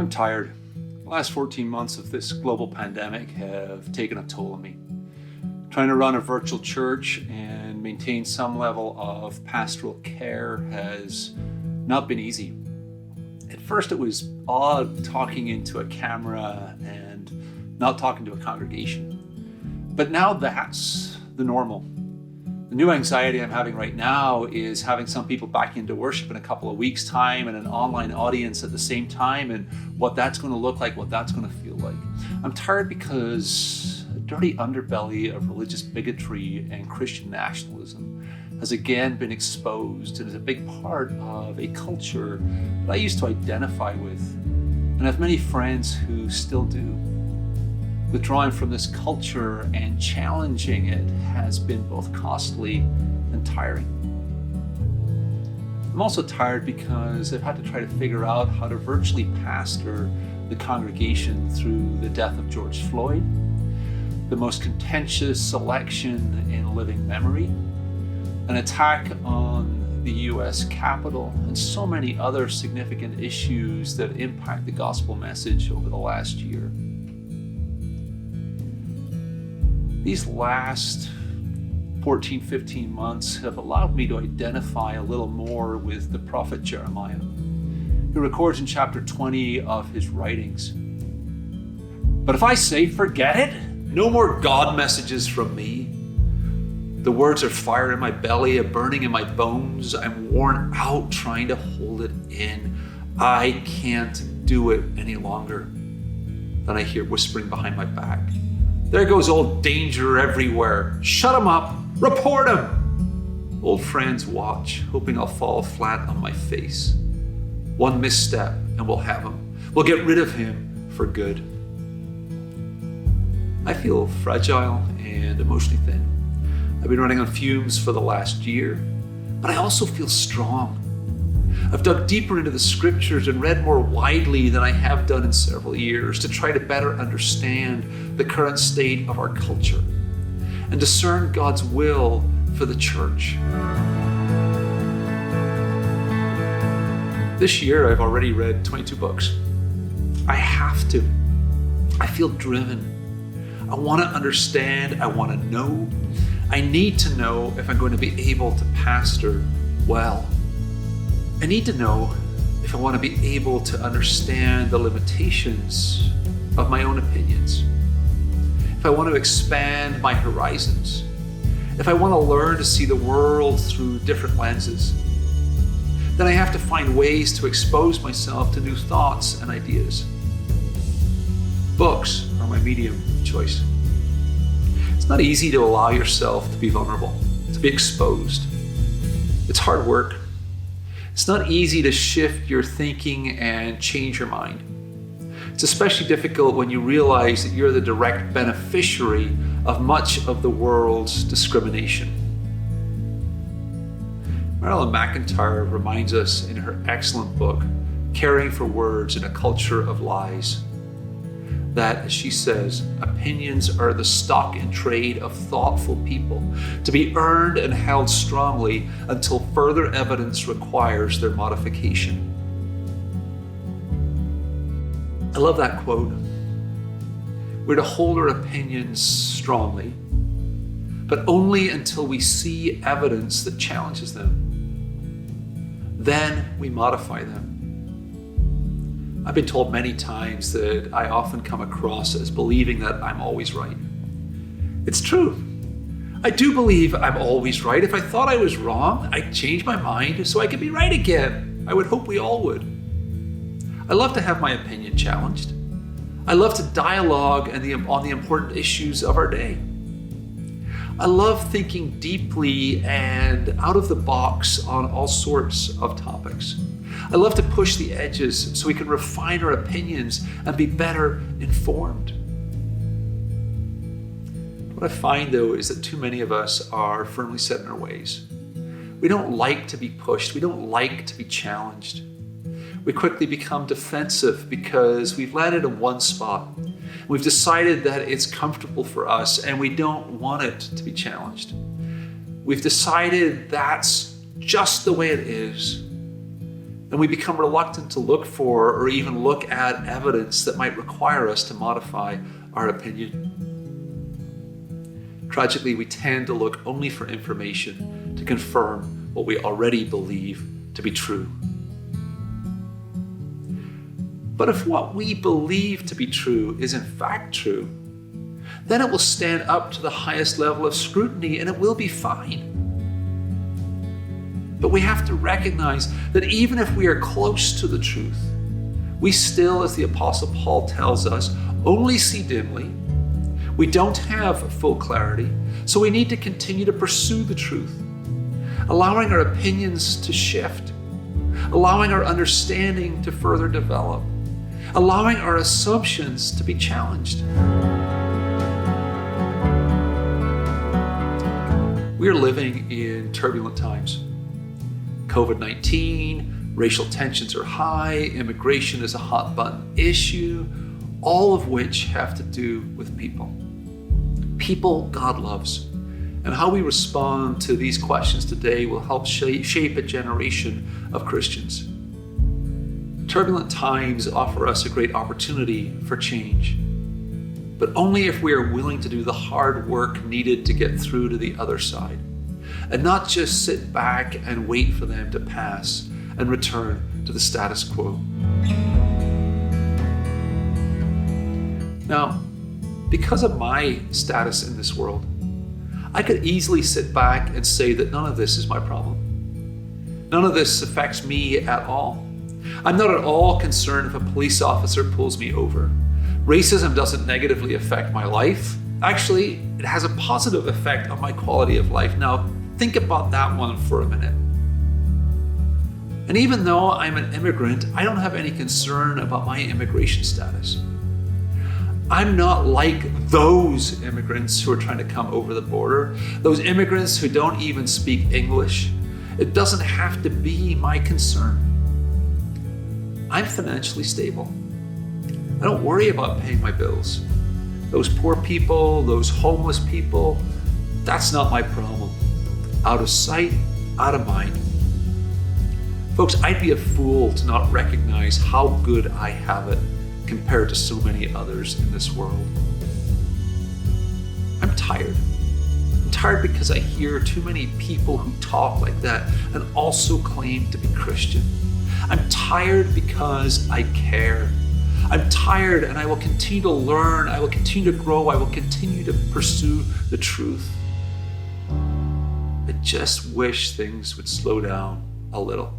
I'm tired. The last 14 months of this global pandemic have taken a toll on me. Trying to run a virtual church and maintain some level of pastoral care has not been easy. At first, it was odd talking into a camera and not talking to a congregation. But now that's the normal. The new anxiety I'm having right now is having some people back into worship in a couple of weeks' time and an online audience at the same time, and what that's going to look like, what that's going to feel like. I'm tired because the dirty underbelly of religious bigotry and Christian nationalism has again been exposed and is a big part of a culture that I used to identify with and have many friends who still do. Withdrawing from this culture and challenging it has been both costly and tiring. I'm also tired because I've had to try to figure out how to virtually pastor the congregation through the death of George Floyd, the most contentious election in living memory, an attack on the US Capitol, and so many other significant issues that impact the gospel message over the last year. These last 14, 15 months have allowed me to identify a little more with the prophet Jeremiah, who records in chapter 20 of his writings. But if I say, forget it, no more God messages from me. The words are fire in my belly, a burning in my bones. I'm worn out trying to hold it in. I can't do it any longer. Then I hear whispering behind my back. There goes old Danger everywhere. Shut him up. Report him. Old friends watch, hoping I'll fall flat on my face. One misstep and we'll have him. We'll get rid of him for good. I feel fragile and emotionally thin. I've been running on fumes for the last year, but I also feel strong. I've dug deeper into the scriptures and read more widely than I have done in several years to try to better understand the current state of our culture and discern God's will for the church. This year, I've already read 22 books. I have to. I feel driven. I want to understand. I want to know. I need to know if I'm going to be able to pastor well. I need to know if I want to be able to understand the limitations of my own opinions, if I want to expand my horizons, if I want to learn to see the world through different lenses. Then I have to find ways to expose myself to new thoughts and ideas. Books are my medium of choice. It's not easy to allow yourself to be vulnerable, to be exposed. It's hard work. It's not easy to shift your thinking and change your mind. It's especially difficult when you realize that you're the direct beneficiary of much of the world's discrimination. Marilyn McIntyre reminds us in her excellent book, Caring for Words in a Culture of Lies, that, as she says, opinions are the stock in trade of thoughtful people, to be earned and held strongly until further evidence requires their modification. I love that quote. We're to hold our opinions strongly, but only until we see evidence that challenges them. Then we modify them. I've been told many times that I often come across as believing that I'm always right. It's true. I do believe I'm always right. If I thought I was wrong, I'd change my mind so I could be right again. I would hope we all would. I love to have my opinion challenged. I love to dialogue on the important issues of our day. I love thinking deeply and out of the box on all sorts of topics. I love to push the edges so we can refine our opinions and be better informed. What I find, though, is that too many of us are firmly set in our ways. We don't like to be pushed. We don't like to be challenged. We quickly become defensive because we've landed in one spot. We've decided that it's comfortable for us and we don't want it to be challenged. We've decided that's just the way it is. And we become reluctant to look for or even look at evidence that might require us to modify our opinion. Tragically, we tend to look only for information to confirm what we already believe to be true. But if what we believe to be true is in fact true, then it will stand up to the highest level of scrutiny and it will be fine. But we have to recognize that even if we are close to the truth, we still, as the Apostle Paul tells us, only see dimly. We don't have full clarity, so we need to continue to pursue the truth, allowing our opinions to shift, allowing our understanding to further develop, allowing our assumptions to be challenged. We are living in turbulent times. COVID-19, racial tensions are high, immigration is a hot button issue, all of which have to do with people. People God loves. And how we respond to these questions today will help shape a generation of Christians. Turbulent times offer us a great opportunity for change, but only if we are willing to do the hard work needed to get through to the other side, and not just sit back and wait for them to pass and return to the status quo. Now, because of my status in this world, I could easily sit back and say that none of this is my problem. None of this affects me at all. I'm not at all concerned if a police officer pulls me over. Racism doesn't negatively affect my life. Actually, it has a positive effect on my quality of life. Now, think about that one for a minute. And even though I'm an immigrant, I don't have any concern about my immigration status. I'm not like those immigrants who are trying to come over the border, those immigrants who don't even speak English. It doesn't have to be my concern. I'm financially stable. I don't worry about paying my bills. Those poor people, those homeless people, that's not my problem. Out of sight, out of mind. Folks, I'd be a fool to not recognize how good I have it compared to so many others in this world. I'm tired. I'm tired because I hear too many people who talk like that and also claim to be Christian. I'm tired because I care. I'm tired and I will continue to learn, I will continue to grow, I will continue to pursue the truth. I just wish things would slow down a little.